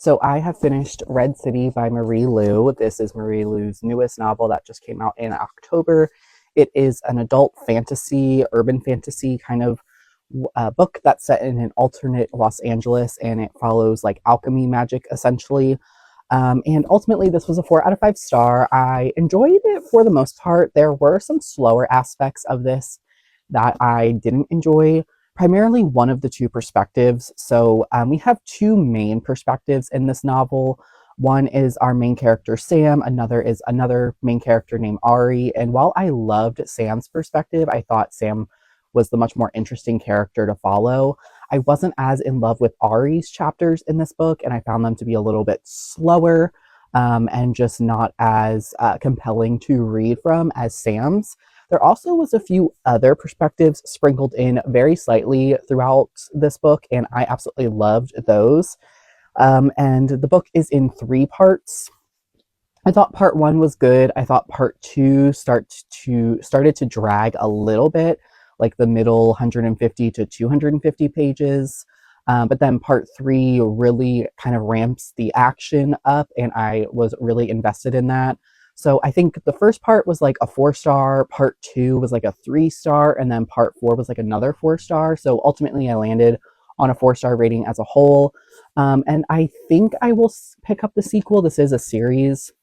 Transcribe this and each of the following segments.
So I have finished Red City by Marie Lu. This is Marie Lu's newest novel that just came out in October. It is an adult fantasy, urban fantasy kind of book that's set in an alternate Los Angeles, and it follows like alchemy magic essentially. And ultimately, this was a 4 out of 5 star. I enjoyed it for the most part. There were some slower aspects of this that I didn't enjoy, primarily one of the two perspectives. So we have two main perspectives in this novel. One is our main character, Sam. Another is another main character named Ari. And while I loved Sam's perspective, I thought Sam was the much more interesting character to follow. I wasn't as in love with Ari's chapters in this book, and I found them to be a little bit slower and just not as compelling to read from as Sam's. There also was a few other perspectives sprinkled in very slightly throughout this book, and I absolutely loved those. And the book is in 3 parts. I thought part one was good. I thought part two started to drag a little bit, like the middle 150 to 250 pages. But then part three really kind of ramps the action up, and I was really invested in that. So I think the first part was like a 4 star, part two was like a 3 star, and then part four was like another 4 star. So ultimately, I landed on a 4 star rating as a whole. And I think I will pick up the sequel. This is a series.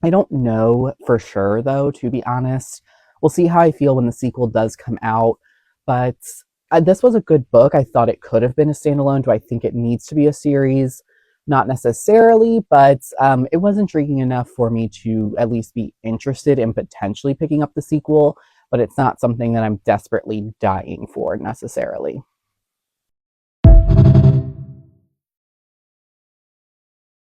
I don't know for sure, though, to be honest. We'll see how I feel when the sequel does come out. But this was a good book. I thought it could have been a standalone. Do I think it needs to be a series? Not necessarily, but it was intriguing enough for me to at least be interested in potentially picking up the sequel. But it's not something that I'm desperately dying for necessarily.